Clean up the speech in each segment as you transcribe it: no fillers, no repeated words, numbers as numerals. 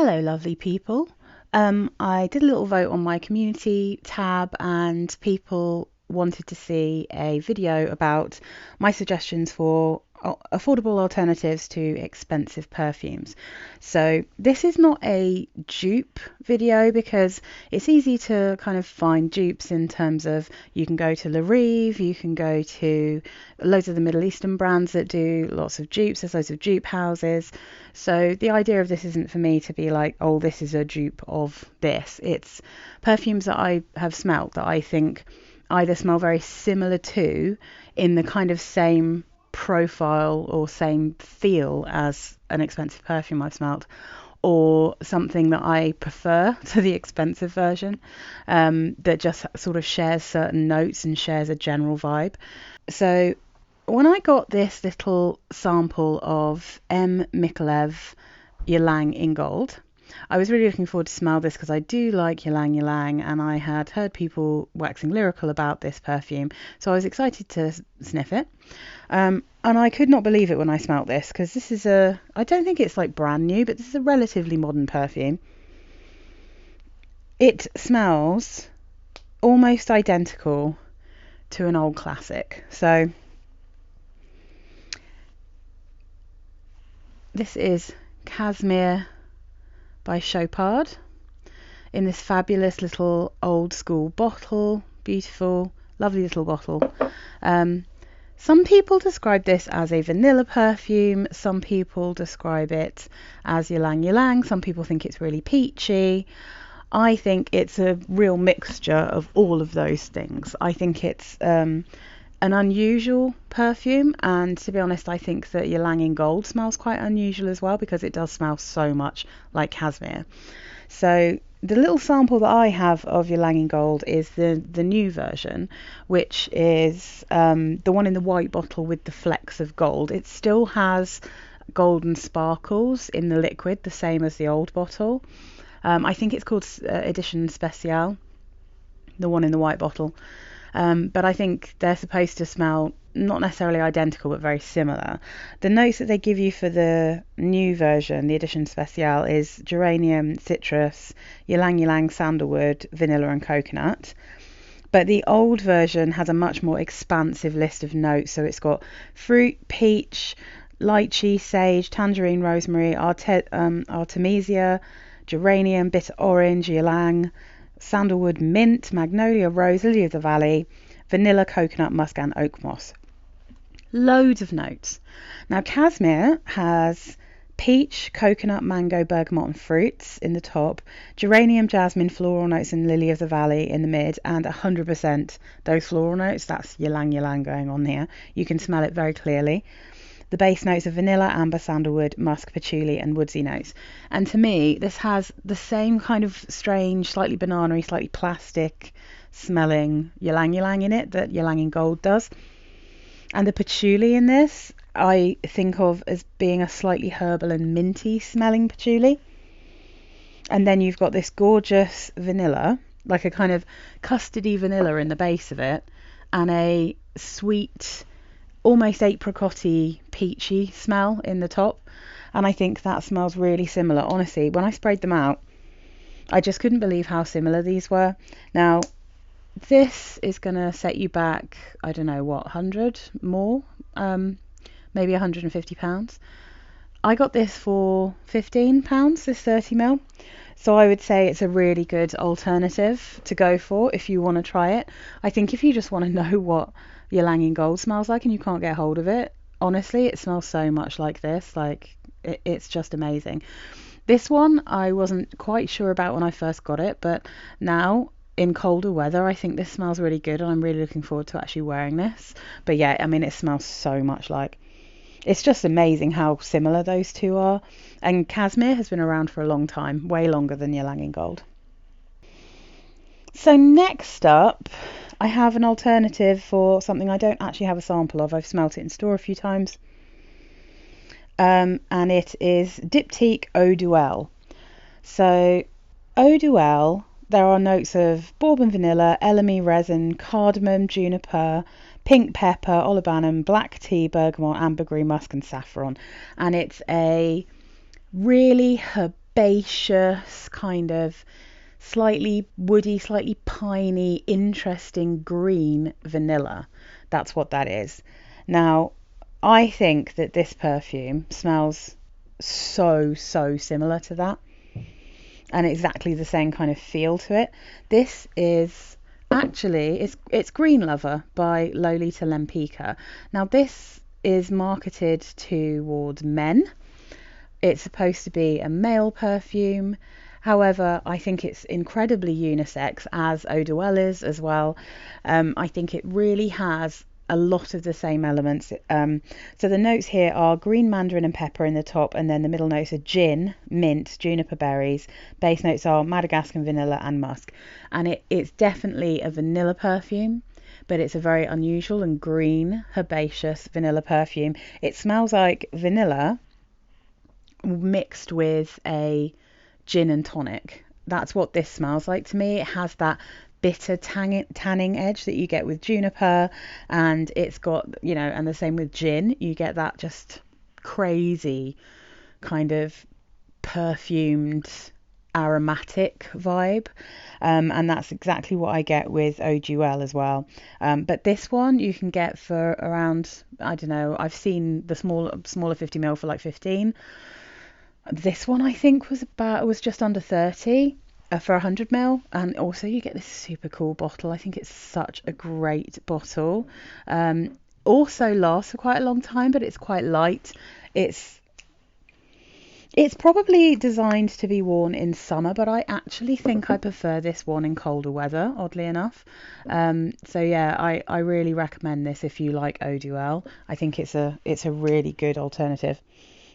Hello, lovely people. I did a little vote on my community tab, and people wanted to see a video about my suggestions for affordable alternatives to expensive perfumes. So this is not a dupe video because it's easy to kind of find dupes in terms of you can go to La Rive, you can go to loads of the Middle Eastern brands that do lots of dupes. There's loads of dupe houses. So the idea of this isn't for me to be like, oh, this is a dupe of this. It's perfumes that I have smelt that I think either smell very similar to, in the kind of same profile or same feel as an expensive perfume I've smelt, or something that I prefer to the expensive version, that just sort of shares certain notes and shares a general vibe. So when I got this little sample of M. Mikolev Ylang in gold, I was really looking forward to smell this because I do like Ylang, and I had heard people waxing lyrical about this perfume, so I was excited to sniff it. And I could not believe it when I smelt this, because this is I don't think it's like brand new, but this is a relatively modern perfume. It smells almost identical to an old classic. So this is Casmir by Chopard in this fabulous little old school bottle. Beautiful, lovely little bottle. Some people describe this as a vanilla perfume. Some people describe it as Ylang. Some people think it's really peachy. I think it's a real mixture of all of those things. I think it's an unusual perfume, and to be honest, I think that Ylang in gold smells quite unusual as well, because it does smell so much like Casmir. So the little sample that I have of Ylang in gold is the new version, which is the one in the white bottle with the flecks of gold. It still has golden sparkles in the liquid, the same as the old bottle. I think it's called Edition Speciale, the one in the white bottle. But I think they're supposed to smell not necessarily identical, but very similar. The notes that they give you for the new version, the Edition Speciale, is geranium, citrus, ylang, sandalwood, vanilla and coconut. But the old version has a much more expansive list of notes. So it's got fruit, peach, lychee, sage, tangerine, rosemary, artemisia, geranium, bitter orange, ylang, sandalwood, mint, magnolia, rose, lily of the valley, vanilla, coconut, musk and oak moss. Loads of notes. Now Casmir has peach, coconut, mango, bergamot and fruits in the top, geranium, jasmine, floral notes and lily of the valley in the mid, and 100% those floral notes. That's Ylang going on here. You can smell it very clearly. The base notes are vanilla, amber, sandalwood, musk, patchouli and woodsy notes. And to me, this has the same kind of strange, slightly banana-y, slightly plastic smelling Ylang in it that Ylang in gold does. And the patchouli in this, I think of as being a slightly herbal and minty smelling patchouli. And then you've got this gorgeous vanilla, like a kind of custardy vanilla in the base of it, and a sweet, almost apricot-y, peachy smell in the top. And I think that smells really similar. Honestly, when I sprayed them out, I just couldn't believe how similar these were. Now, this is going to set you back, I don't know, what, 100 more? Maybe £150. I got this for £15, this 30ml. So I would say it's a really good alternative to go for if you want to try it. I think if you just want to know what Ylang in gold smells like and you can't get hold of it, honestly, it smells so much like this. Like, it's just amazing. This one I wasn't quite sure about when I first got it, but now in colder weather I think this smells really good, and I'm really looking forward to actually wearing this. But yeah, I mean, it smells so much like. It's just amazing how similar those two are. And Casmir has been around for a long time, way longer than Ylang in gold. So next up, I have an alternative for something I don't actually have a sample of. I've smelt it in store a few times. And it is Diptyque Eau Duelle. So Eau Duelle, there are notes of bourbon vanilla, elemi resin, cardamom, juniper, pink pepper, olibanum, black tea, bergamot, ambergris, musk and saffron. And it's a really herbaceous, kind of slightly woody, slightly piney, interesting green vanilla. That's what that is. Now, I think that this perfume smells so similar to that, and exactly the same kind of feel to it. This is actually, it's Green Lover by Lolita Lempicka. Now, this is marketed towards men. It's supposed to be a male perfume. However, I think it's incredibly unisex, as Eau de Well is as well. I think it really has a lot of the same elements. So the notes here are green mandarin and pepper in the top, and then the middle notes are gin, mint, juniper berries. Base notes are Madagascar vanilla and musk. And it's definitely a vanilla perfume, but it's a very unusual and green, herbaceous vanilla perfume. It smells like vanilla mixed with a gin and tonic. That's what this smells like to me. It has that bitter tanning edge that you get with juniper, and it's got, and the same with gin, you get that just crazy kind of perfumed aromatic vibe, and that's exactly what I get with Eau de Well as well. But this one you can get for around, I don't know, I've seen the smaller 50ml for like 15. This one I think was just under 30 for 100ml, and also you get this super cool bottle. I think it's such a great bottle. Also lasts for quite a long time, but it's quite light. It's probably designed to be worn in summer, but I actually think I prefer this one in colder weather, oddly enough. So yeah, I really recommend this if you like Eau de Well. I think it's a really good alternative.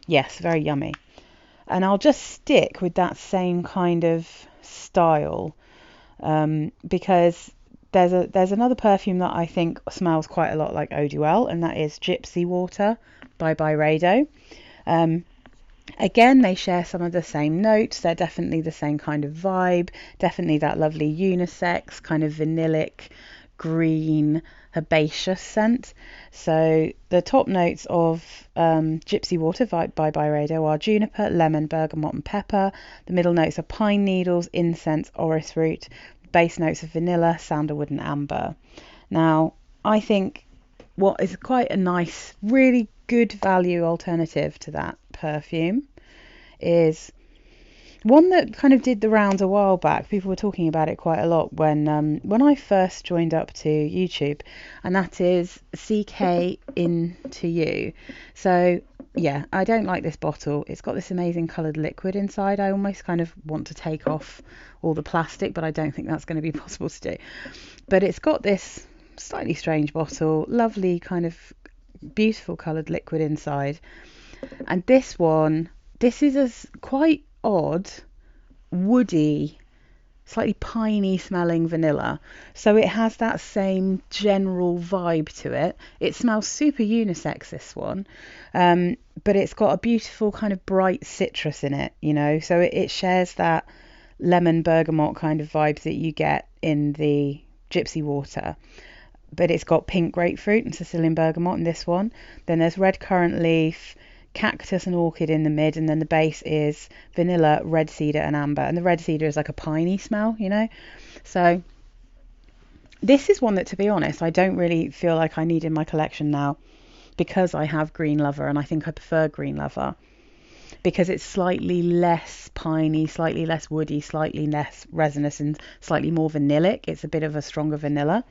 Yes, very yummy. And I'll just stick with that same kind of style, because there's another perfume that I think smells quite a lot like Eau de Well, and that is Gypsy Water by Byredo. Again, they share some of the same notes. They're definitely the same kind of vibe, definitely that lovely unisex kind of vanillic green herbaceous scent. So the top notes of Gypsy Water by Byredo are juniper, lemon, bergamot and pepper. The middle notes are pine needles, incense, orris root. The base notes are vanilla, sandalwood and amber. Now, I think what is quite a nice, really good value alternative to that perfume is one that kind of did the rounds a while back. People were talking about it quite a lot when I first joined up to YouTube, and that is CK Into You. So yeah, I don't like this bottle. It's got this amazing coloured liquid inside. I almost kind of want to take off all the plastic, but I don't think that's going to be possible to do. But it's got this slightly strange bottle, lovely kind of beautiful coloured liquid inside. And this is a quite odd, woody, slightly piney smelling vanilla. So it has that same general vibe to it. It smells super unisex, this one. But it's got a beautiful kind of bright citrus in it, so it shares that lemon bergamot kind of vibes that you get in the Gypsy Water. But it's got pink grapefruit and Sicilian bergamot in this one. Then there's red currant leaf, cactus and orchid in the mid, and then the base is vanilla, red cedar and amber. And the red cedar is like a piney smell, So this is one that, to be honest, I don't really feel like I need in my collection now, because I have Green Lover, and I think I prefer Green Lover because it's slightly less piney, slightly less woody, slightly less resinous, and slightly more vanillic. It's a bit of a stronger vanilla.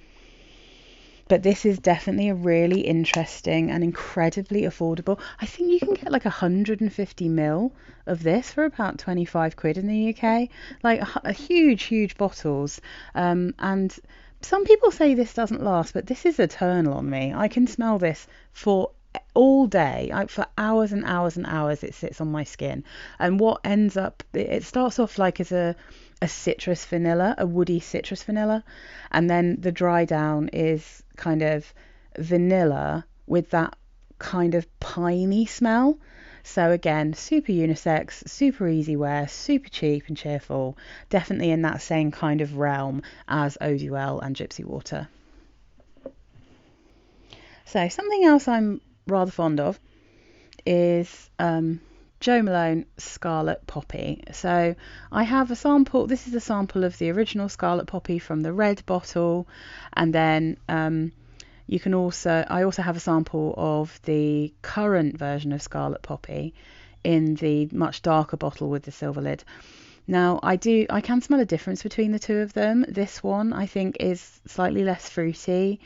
But this is definitely a really interesting and incredibly affordable. I think you can get like 150ml of this for about 25 quid in the UK. Like a huge bottles. And some people say this doesn't last, but this is eternal on me. I can smell this for all day, for hours and hours and hours. It sits on my skin. And what ends up, it starts off like as a citrus vanilla, a woody citrus vanilla, and then the dry down is kind of vanilla with that kind of piney smell. So again, super unisex, super easy wear, super cheap and cheerful, definitely in that same kind of realm as Eau de Well and Gypsy Water. So something else I'm rather fond of is Jo Malone Scarlet Poppy. So I have a sample. This is a sample of the original Scarlet Poppy from the red bottle, and then I also have a sample of the current version of Scarlet Poppy in the much darker bottle with the silver lid. Now I can smell a difference between the two of them. This one I think is slightly less fruity,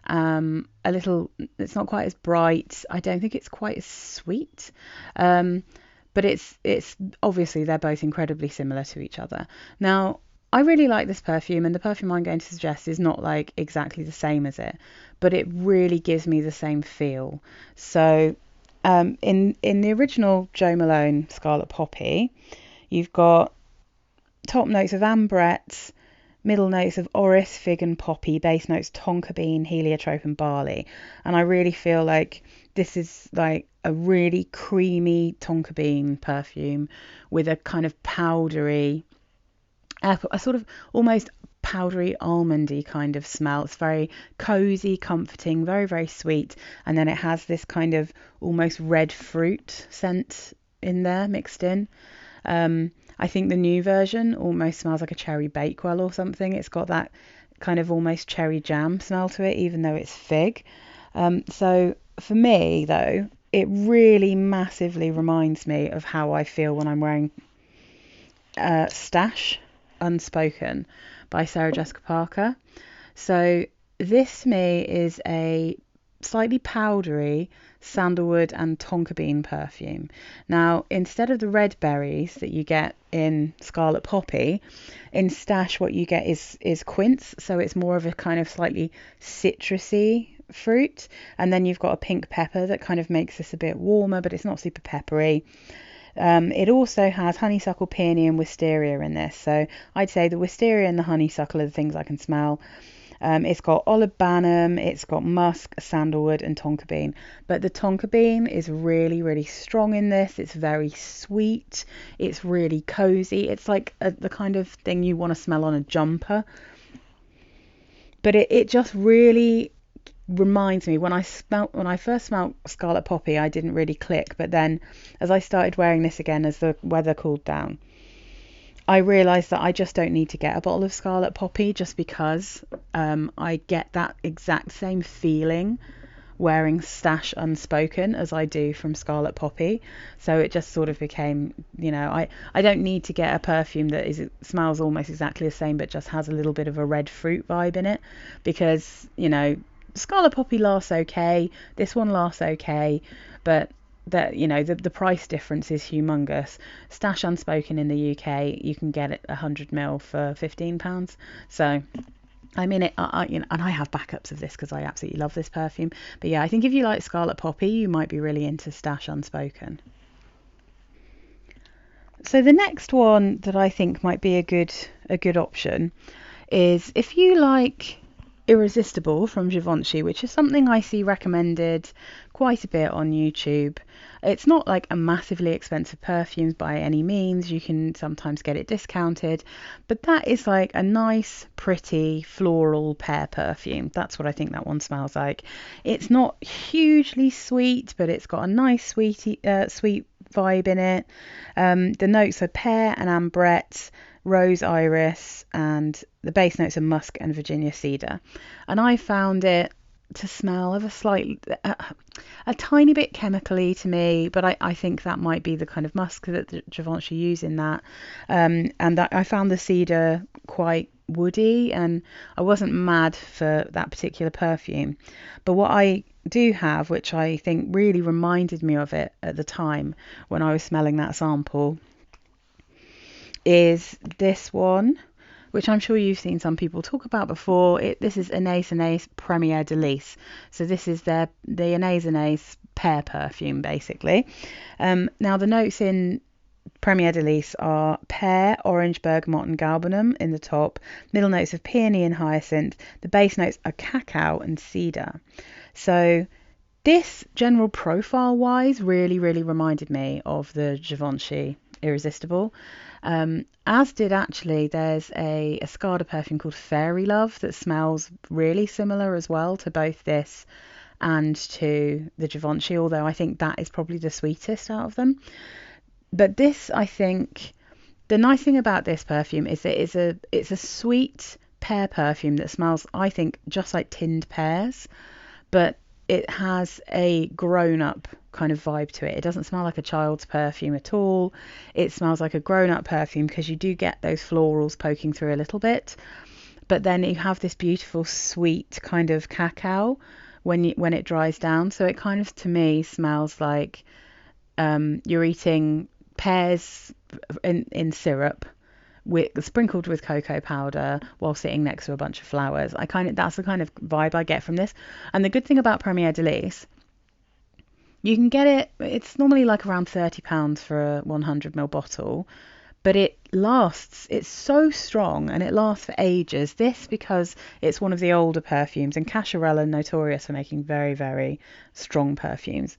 it's not quite as bright. I don't think it's quite as sweet, but it's obviously they're both incredibly similar to each other. Now I really like this perfume, and the perfume I'm going to suggest is not like exactly the same as it, but it really gives me the same feel. So in the original Jo Malone Scarlet Poppy, you've got top notes of ambrette, middle notes of orris, fig and poppy, base notes tonka bean, heliotrope and barley. And I really feel like this is like a really creamy tonka bean perfume with a kind of powdery, a sort of almost powdery almondy kind of smell. It's very cozy, comforting, very, very sweet. And then it has this kind of almost red fruit scent in there mixed in. I think the new version almost smells like a cherry bakewell or something. It's got that kind of almost cherry jam smell to it, even though it's fig. So for me, though, it really massively reminds me of how I feel when I'm wearing Stash Unspoken by Sarah Jessica Parker. So this to me is a slightly powdery sandalwood and tonka bean perfume. Now, instead of the red berries that you get in Scarlet Poppy, in Stash what you get is quince, so it's more of a kind of slightly citrusy fruit, and then you've got a pink pepper that kind of makes this a bit warmer, but it's not super peppery. It also has honeysuckle, peony and wisteria in this, so I'd say the wisteria and the honeysuckle are the things I can smell. It's got olibanum, it's got musk, sandalwood and tonka bean. But the tonka bean is really, really strong in this. It's very sweet. It's really cozy. It's like the kind of thing you want to smell on a jumper. But it just really reminds me, when I first smelled Scarlet Poppy, I didn't really click. But then as I started wearing this again, as the weather cooled down, I realised that I just don't need to get a bottle of Scarlet Poppy, just because I get that exact same feeling wearing Stash Unspoken as I do from Scarlet Poppy. So it just sort of became, I don't need to get a perfume that smells almost exactly the same but just has a little bit of a red fruit vibe in it, because, Scarlet Poppy lasts okay, this one lasts okay, but that the price difference is humongous. Stash Unspoken in the UK, you can get it 100ml for £15. So I mean it, and I have backups of this because I absolutely love this perfume. But yeah, I think if you like Scarlet Poppy, you might be really into Stash Unspoken. So the next one that I think might be a good option is if you like Irresistible from Givenchy, which is something I see recommended quite a bit on YouTube. It's not like a massively expensive perfume by any means. You can sometimes get it discounted, but that is like a nice, pretty floral pear perfume. That's what I think that one smells like. It's not hugely sweet, but it's got a nice sweet vibe in it. The notes are pear and ambrette, rose iris, and the base notes are musk and Virginia cedar. And I found it to smell of a tiny bit chemically to me, but I think that might be the kind of musk that Givenchy use in that. And I found the cedar quite woody, and I wasn't mad for that particular perfume. But what I do have, which I think really reminded me of it at the time when I was smelling that sample, is this one, which I'm sure you've seen some people talk about before. This is Anais Premier Delice. So this is the Anais pear perfume, basically. Now the notes in Premier Delice are pear, orange, bergamot and galbanum in the top. Middle notes of peony and hyacinth. The base notes are cacao and cedar. So this general profile wise really, really reminded me of the Givenchy Irresistible. As did actually, there's a Escada perfume called Fairy Love that smells really similar as well to both this and to the Givenchy, although I think that is probably the sweetest out of them. But this, I think, the nice thing about this perfume is that it's a sweet pear perfume that smells, I think, just like tinned pears, but it has a grown-up kind of vibe to it. It doesn't smell like a child's perfume at all. It smells like a grown-up perfume because you do get those florals poking through a little bit, but then you have this beautiful sweet kind of cacao when it dries down. So it kind of, to me, smells like you're eating pears in syrup sprinkled with cocoa powder while sitting next to a bunch of flowers. That's the kind of vibe I get from this. And the good thing about Premier de Lis, you can get it's normally like around £30 for a 100ml bottle, but it's so strong and it lasts for ages. This, because it's one of the older perfumes, and Cacharel are notorious for making very, very strong perfumes.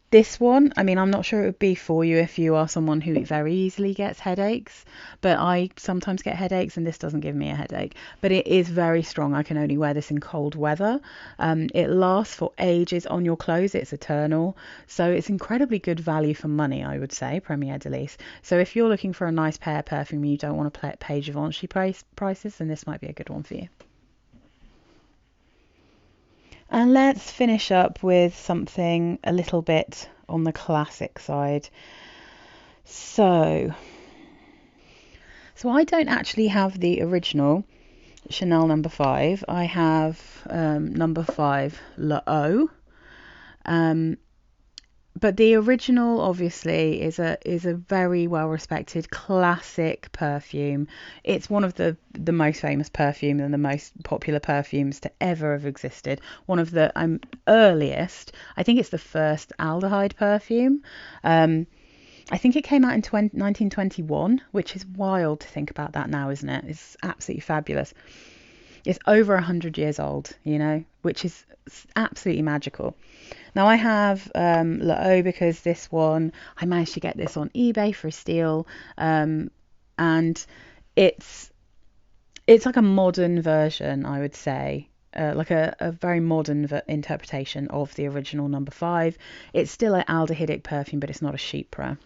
This one, I mean, I'm not sure it would be for you if you are someone who very easily gets headaches, but I sometimes get headaches and this doesn't give me a headache. But it is very strong. I can only wear this in cold weather. It lasts for ages on your clothes. It's eternal. So it's incredibly good value for money, I would say, Premier de Lis. So if you're looking for a nice pear perfume and you don't want to pay Givenchy prices, then this might be a good one for you. And let's finish up with something a little bit on the classic side. So I don't actually have the original Chanel No. 5. I have No. 5 Le Eau. But the original, obviously, is a very well respected classic perfume. It's one of the most famous perfumes and the most popular perfumes to ever have existed. One of the earliest. I think it's the first aldehyde perfume. I think it came out in 1921, which is wild to think about that now, isn't it? It's absolutely fabulous. It's over 100 years old, which is absolutely magical. Now I have Le Eau because this one, I managed to get this on eBay for a steal, and it's like a modern version, I would say, like a very modern interpretation of the original No. 5. It's still an aldehydic perfume, but it's not a chypre.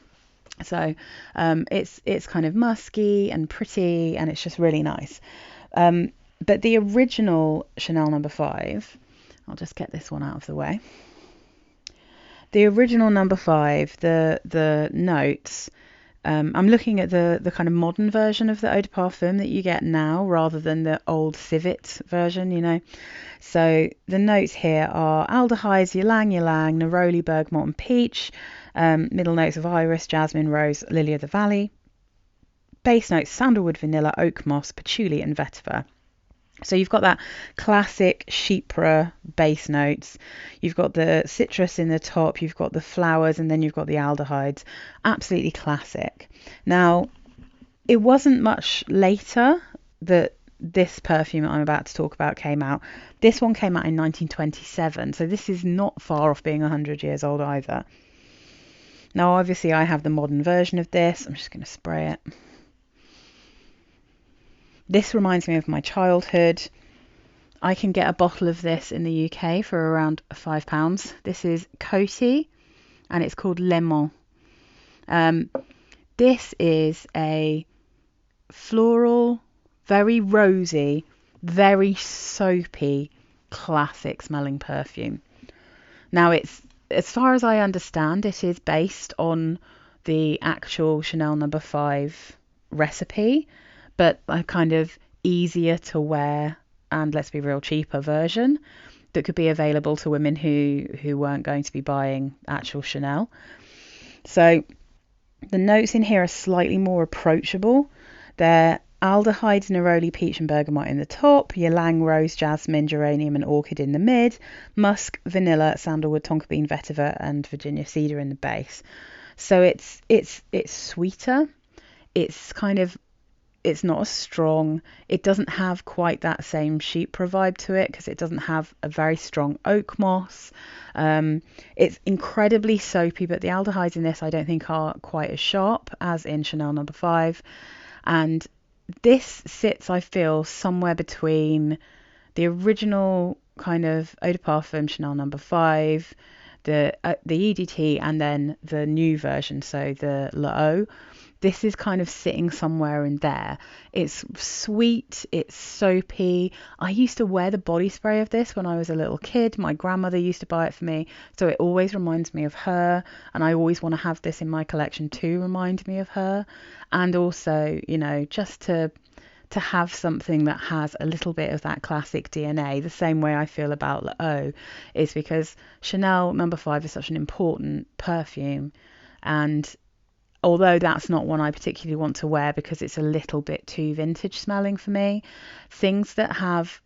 So it's kind of musky and pretty, and it's just really nice. But the original Chanel No. 5, I'll just get this one out of the way. The original No. 5, the notes, I'm looking at the kind of modern version of the eau de parfum that you get now rather than the old civet version, So the notes here are aldehydes, ylang ylang, neroli, bergamot and peach, middle notes of iris, jasmine, rose, lily of the valley, base notes sandalwood, vanilla, oak moss, patchouli and vetiver. So you've got that classic chypre base notes. You've got the citrus in the top, you've got the flowers, and then you've got the aldehydes. Absolutely classic. Now, it wasn't much later that this perfume that I'm about to talk about came out. This one came out in 1927, so this is not far off being 100 years old either. Now, obviously, I have the modern version of this. I'm just going to spray it. This reminds me of my childhood. I can get a bottle of this in the UK for around £5. This is Coty, and it's called Lemon. This is a floral, very rosy, very soapy, classic smelling perfume. Now, it's, as far as I understand, it is based on the actual Chanel No. 5 recipe, but a kind of easier to wear and, let's be real, cheaper version that could be available to women who weren't going to be buying actual Chanel. So the notes in here are slightly more approachable. They're aldehydes, neroli, peach and bergamot in the top, ylang, rose, jasmine, geranium and orchid in the mid, musk, vanilla, sandalwood, tonka bean, vetiver and Virginia cedar in the base. So it's sweeter. It's not as strong. It doesn't have quite that same chypre vibe to it because it doesn't have a very strong oak moss. It's incredibly soapy, but the aldehydes in this I don't think are quite as sharp as in Chanel No. 5. And this sits, I feel, somewhere between the original kind of eau de parfum Chanel No. 5, the EDT and then the new version, so the allllll. This is kind of sitting somewhere in there. It's sweet, it's soapy. I used to wear the body spray of this when I was a little kid. My grandmother used to buy it for me, so it always reminds me of her, and I always want to have this in my collection to remind me of her. And also, you know, just to have something that has a little bit of that classic DNA, the same way I feel about allllll, is because Chanel No. 5 is such an important perfume, and although that's not one I particularly want to wear because it's a little bit too vintage smelling for me, things that have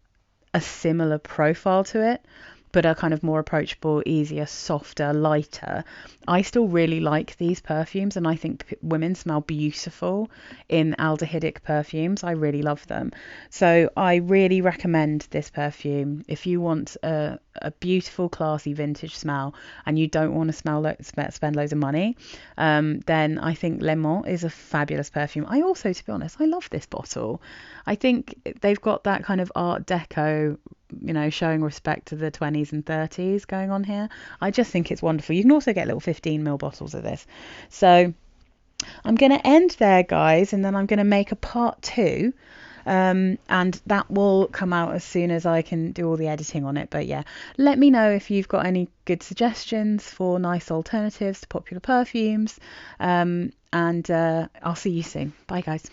a similar profile to it but are kind of more approachable, easier, softer, lighter. I still really like these perfumes, and I think women smell beautiful in aldehydic perfumes. I really love them. So I really recommend this perfume if you want a beautiful, classy, vintage smell and you don't want to spend loads of money. Then I think Le Mans is a fabulous perfume. I also, to be honest, I love this bottle. I think they've got that kind of Art Deco, you know, showing respect to the 20s and 30s going on here. I just think it's wonderful. You can also get little 15ml bottles of this. So I'm going to end there, guys, and then I'm going to make a part 2. And that will come out as soon as I can do all the editing on it. But yeah, let me know if you've got any good suggestions for nice alternatives to popular perfumes. And I'll see you soon. Bye, guys.